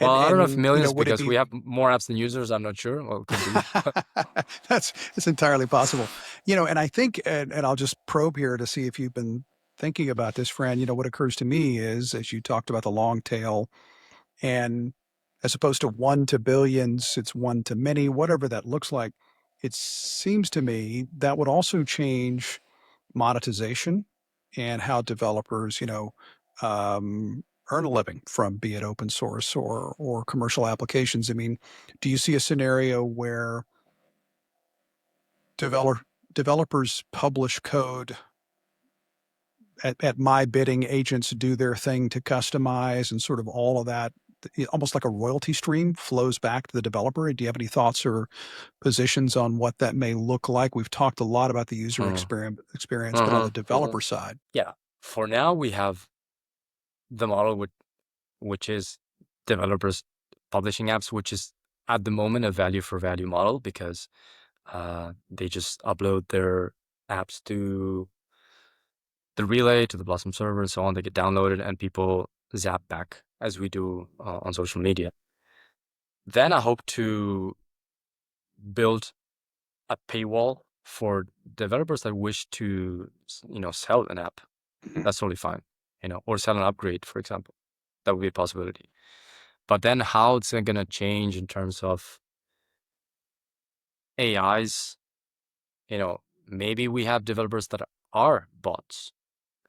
Well, I don't know if And millions, would it because be we have more apps than users. I'm not sure. Well, it could be. that's entirely possible. And I think, and I'll just probe here to see if you've been thinking about this, Fran. What occurs to me is, as you talked about the long tail, and as opposed to 1 to billions, it's 1 to many, whatever that looks like. It seems to me that would also change monetization and how developers, earn a living from, be it open source or commercial applications. I mean, do you see a scenario where developers publish code at my bidding, agents do their thing to customize, and sort of all of that, almost like a royalty stream, flows back to the developer? Do you have any thoughts or positions on what that may look like? We've talked a lot about the user Mhm. experience, but on the Mhm. developer side, Yeah. For now, we have the model which is developers publishing apps, which is at the moment a value for value model, because they just upload their apps to the relay, to the Blossom server, and so on. They get downloaded and people zap back, as we do on social media. Then I hope to build a paywall for developers that wish to, sell an app. That's totally fine, or sell an upgrade, for example. That would be a possibility. But then how it's going to change in terms of AIs, maybe we have developers that are bots,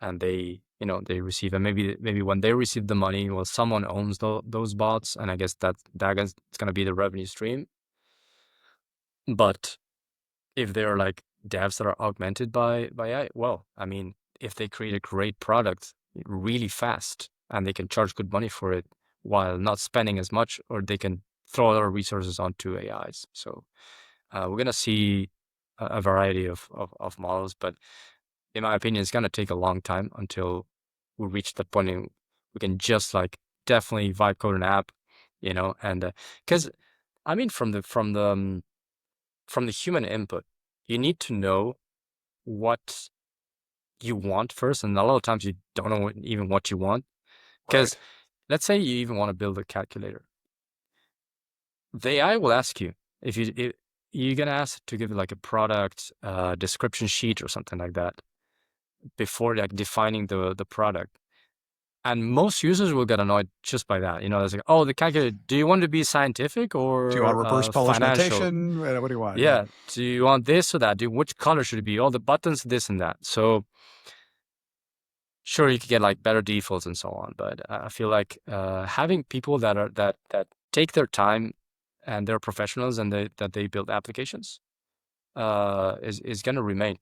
and they receive, and maybe when they receive the money, well, someone owns those bots, and I guess that's going to be the revenue stream. But if they're like devs that are augmented by AI, well, I mean, if they create a great product really fast and they can charge good money for it while not spending as much, or they can throw other resources onto AIs. So we're going to see a variety of models, but in my opinion, it's going to take a long time until we reach that point and we can just like definitely vibe code an app, and because I mean, from the human input, you need to know what you want first, and a lot of times you don't know even what you want. Because right? let's say you even want to build a calculator, the AI will ask you if you're gonna ask to give it like a product description sheet or something like that before like defining the product. And most users will get annoyed just by that. It's like, oh, the calculator, do you want to be scientific Do you want or reverse Polish financial? notation? What do you want? Yeah. Yeah. Do you want this or that? Which color should it be? All the buttons, this and that. So sure, you could get like better defaults and so on. But I feel like having people that take their time and they're professionals and that they build applications is going to remain.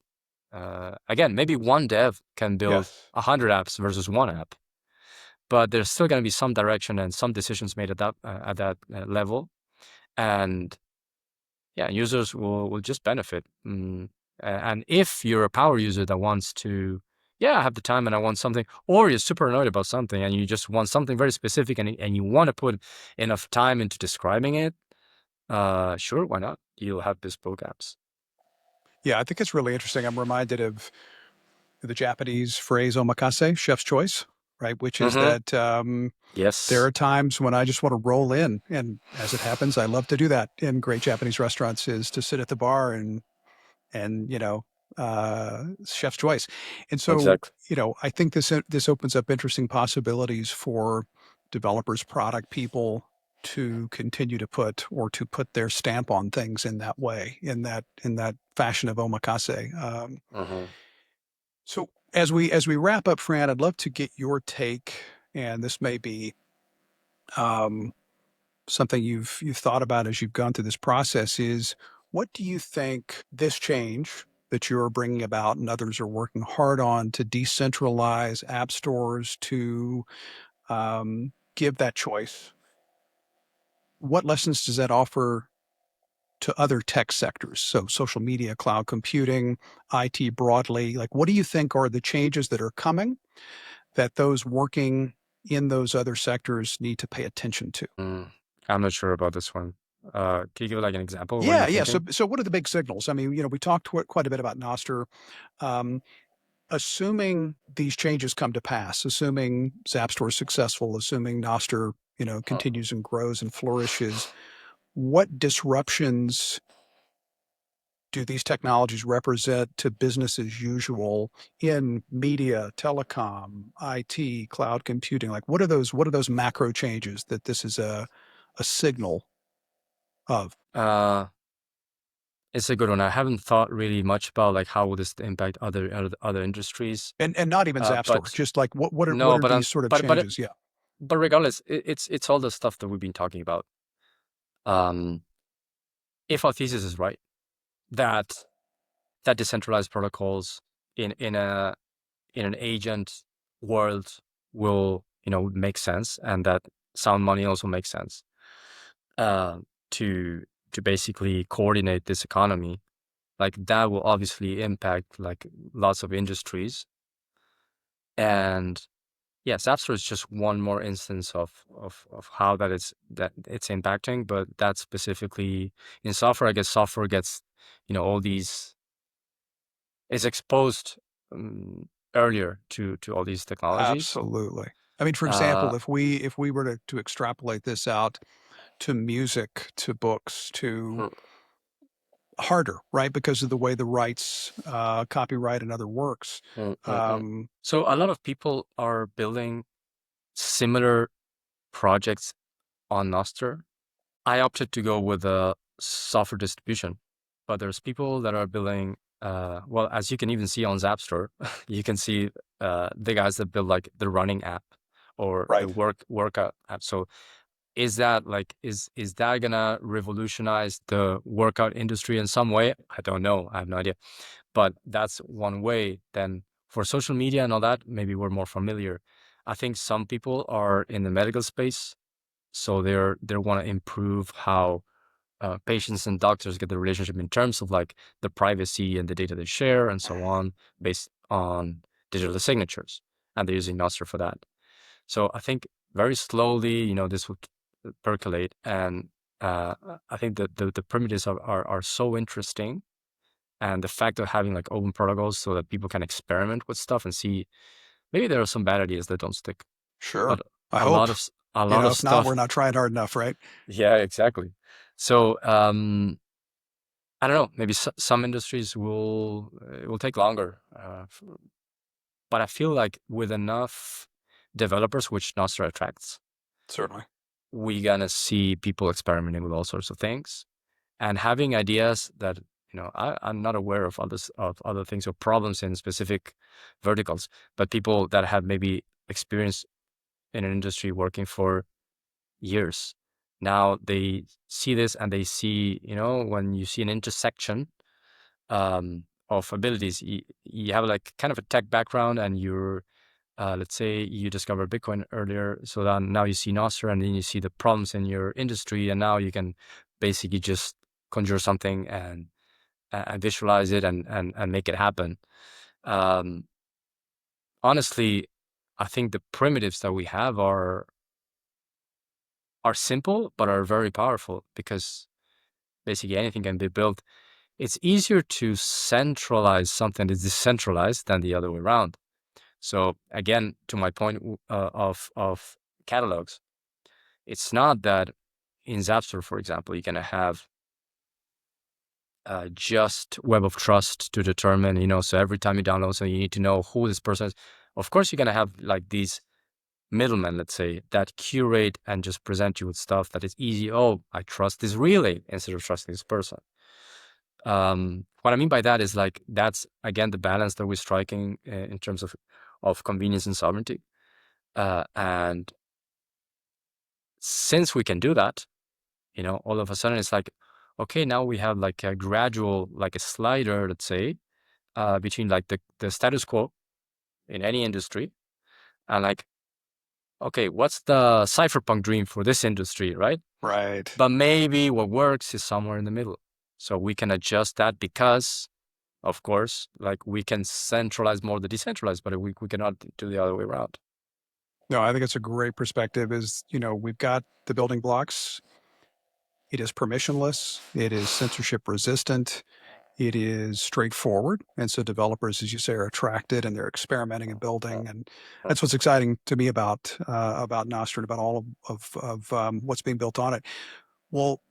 Again, maybe one dev can build Yes. 100 apps versus one app, but there's still going to be some direction and some decisions made at that level, and yeah, users will just benefit. And if you're a power user that wants to, yeah, I have the time and I want something, or you're super annoyed about something and you just want something very specific and you want to put enough time into describing it, sure, why not? You'll have bespoke apps. Yeah, I think it's really interesting. I'm reminded of the Japanese phrase omakase, chef's choice, right? Which is Mm-hmm. that there Yes, are times when I just want to roll in. And as it happens, I love to do that in great Japanese restaurants, is to sit at the bar and chef's choice. And so, exactly. I think this opens up interesting possibilities for developers, product people to continue to put their stamp on things in that way, in that fashion of omakase. Mm-hmm. So as we wrap up, Fran, I'd love to get your take, and this may be um, something you've thought about as you've gone through this process. Is what do you think this change that you're bringing about and others are working hard on to decentralize app stores to give that choice? What lessons does that offer to other tech sectors? So social media, cloud computing, IT broadly. Like, what do you think are the changes that are coming that those working in those other sectors need to pay attention to? I'm not sure about this one. Can you give like an example of what Yeah, you're yeah. So, thinking? so what are the big signals? I mean, we talked quite a bit about Nostr. Um, assuming these changes come to pass, assuming Zapstore is successful, assuming Nostr, continues and grows and flourishes, what disruptions do these technologies represent to business as usual in media, telecom, IT, cloud computing? Like, what are those macro changes that this is a signal of? Uh, it's a good one. I haven't thought really much about like how will this impact other industries. And not even Zapstore, But just like what no, are these sort of changes? Yeah. but regardless, it's all the stuff that we've been talking about. Um, if our thesis is right, that decentralized protocols in an agent world will make sense, and that sound money also makes sense, uh, to basically coordinate this economy, like that will obviously impact like lots of industries. And yes, Zapstore is just one more instance of how that it's impacting, but that's specifically in software. I guess software gets, all these is exposed earlier to all these technologies. Absolutely. I mean, for Uh, example, if we were to extrapolate this out to music, to books, to mm, harder, right? Because of the way the rights, copyright and other works. mm, mm, mm. Um, So a lot of people are building similar projects on Nostr. I opted to go with a software distribution, but there's people that are building, well, as you can even see on Zapstore, you can see the guys that build like the running app or the right. workout app. So is that like, is that gonna revolutionize the workout industry in some way? I don't know. I have no idea. But that's one way. Then for social media and all that, maybe we're more familiar. I think some people are in the medical space, so they want to improve how patients and doctors get the relationship in terms of like the privacy and the data they share and so on, based on digital signatures, and they're using Nostr for that. So I think very slowly, this will percolate, and I think that the primitives are so interesting, and the fact of having like open protocols so that people can experiment with stuff and see maybe there are some bad ideas that don't stick, Sure. but I a hope. lot of a lot of If not, we're stuff. not trying hard enough, right? Yeah, exactly. So I don't know. Maybe some industries will it will take longer, but I feel like with enough developers, which Nostr attracts, Certainly. we gonna see people experimenting with all sorts of things and having ideas that I'm not aware of other things or problems in specific verticals, but people that have maybe experience in an industry working for years. Now they see this and they see, when you see an intersection, abilities. You have like kind of a tech background, and you're let's say you discovered Bitcoin earlier, so then now you see Nostr, and then you see the problems in your industry, and now you can basically just conjure something and visualize it and make it happen. Um, honestly, I think the primitives that we have are simple but are very powerful, because basically anything can be built. It's easier to centralize something that's decentralized than the other way around. So again, to my point of catalogs, it's not that in Zapstore, for example, you're gonna have just web of trust to determine, so every time you download something, you need to know who this person is. Of course, you're gonna have like these middlemen, let's say, that curate and just present you with stuff that is easy. Oh, I trust this relay instead of trusting this person. What I mean by that is like, that's again the balance that we're striking in terms of convenience and sovereignty. And since we can do that, all of a sudden it's like, okay, now we have like a gradual, like a slider, let's say, between like the status quo in any industry and like, okay, what's the cypherpunk dream for this industry, right? Right. But maybe what works is somewhere in the middle. So we can adjust that because, of course, like we can centralize more the decentralized, but we cannot do the other way around. No, I think it's a great perspective. Is, we've got the building blocks. It is permissionless. It is censorship resistant. It is straightforward. And so developers, as you say, are attracted and they're experimenting and building. And that's what's exciting to me about Nostr and about all of what's being built on it. Well,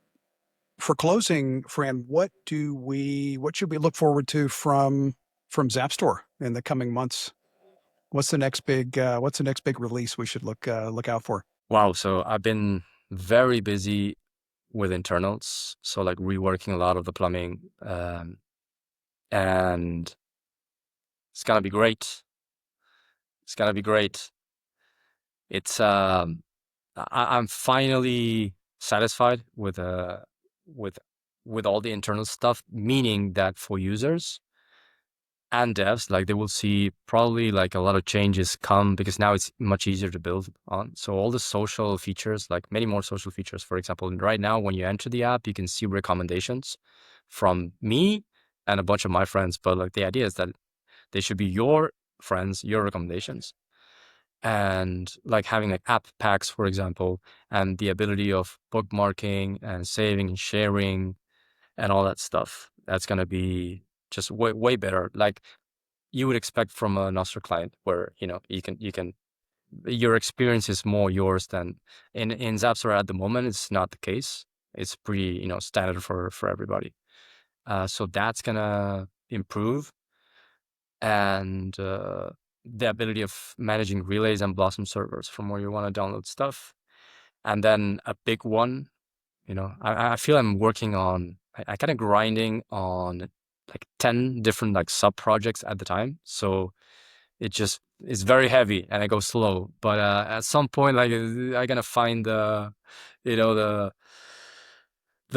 for closing, Fran, what should we look forward to from Zapstore in the coming months? What's the next big release we should look out for? Wow. So I've been very busy with internals. So like reworking a lot of the plumbing. And it's gonna be great. It's gonna be great. It's I'm finally satisfied with with all the internal stuff, meaning that for users and devs, like they will see probably like a lot of changes come, because now it's much easier to build on. So all the social features, like many more social features, for example, right now when you enter the app, you can see recommendations from me and a bunch of my friends. But like the idea is that they should be your friends, your recommendations. And like having like app packs, for example, and the ability of bookmarking and saving and sharing and all that stuff. That's going to be just way better. Like you would expect from a Nostr client, where, your experience is more yours than in Zapstore at the moment. It's not the case. It's pretty, standard for everybody. So that's going to improve. And the ability of managing relays and Blossom servers from where you want to download stuff. And then a big one, I feel I'm working on, I kind of grinding on like 10 different like sub projects at the time. So it just is very heavy and I go slow. But at some point, like I gotta find the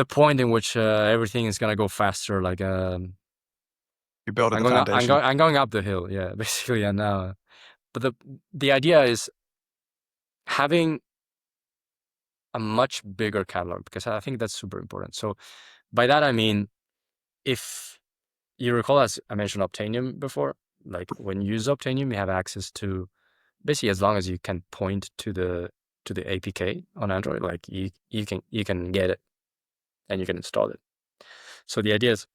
point in which everything is gonna go faster. Like You build at I'm the going up, foundation. I'm going up the hill, yeah, basically. And but the idea is having a much bigger catalog, because I think that's super important. So by that I mean, if you recall, as I mentioned Obtainium before, like when you use Obtainium, you have access to basically, as long as you can point to the APK on Android, like you can get it and you can install it. So the idea is,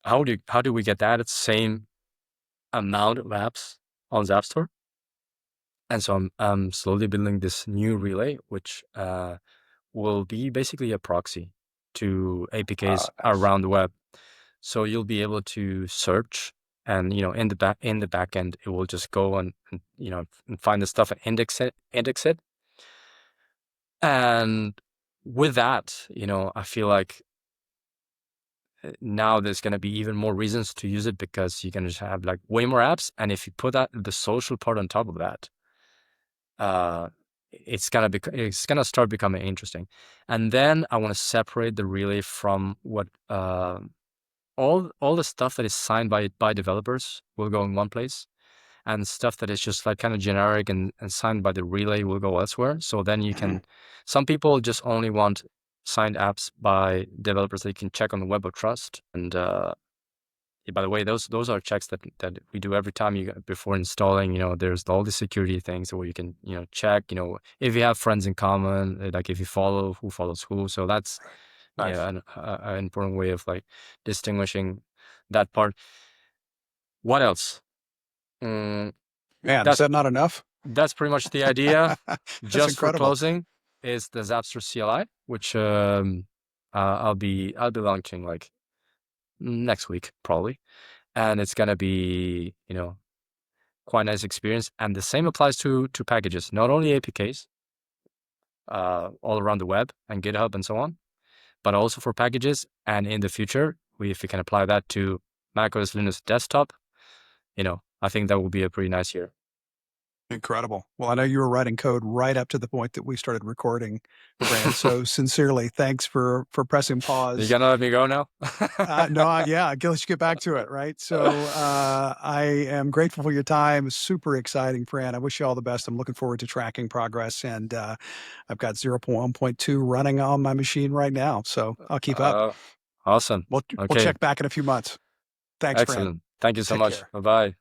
how do we get that same amount of apps on Zapstore? And so I'm slowly building this new relay, which will be basically a proxy to APKs Nice. around the web. So you'll be able to search, and in the back end, it will just go and find the stuff and index it. And with that, I feel like now there's going to be even more reasons to use it, because you can just have like way more apps. And if you put the social part on top of that, it's gonna start becoming interesting. And then I want to separate the relay from what all the stuff that is signed by developers will go in one place, and stuff that is just like kind of generic and signed by the relay will go elsewhere. So then you Mhm. can, some people just only want signed apps by developers that you can check on the web of trust. And by the way, those are checks that we do every time before installing. There's all the security things where you can check. If you have friends in common, like if you follow who follows who. So that's Nice. an important way of like distinguishing that part. What else? Mm, Man, is that's that not enough? that's pretty much the idea. That's Just for incredible. closing, is the Zapstore CLI, which I'll be launching like next week probably, and it's gonna be quite a nice experience. And the same applies to packages, not only APKs all around the web and GitHub and so on, but also for packages. And in the future, if we can apply that to macOS Linux desktop, I think that will be a pretty nice year. Incredible. Well, I know you were writing code right up to the point that we started recording, Fran. So sincerely, thanks for pressing You pause. gonna let me go now? No, yeah, let's get back to it, right? So I am grateful for your time. Super exciting, Fran. I wish you all the best. I'm looking forward to tracking progress, and I've got 0.1.2 running on my machine right now, so I'll keep up. Awesome. We'll Okay. check back in a few months. Thanks, Fran. Excellent. Thank you so Take much. care. Bye bye.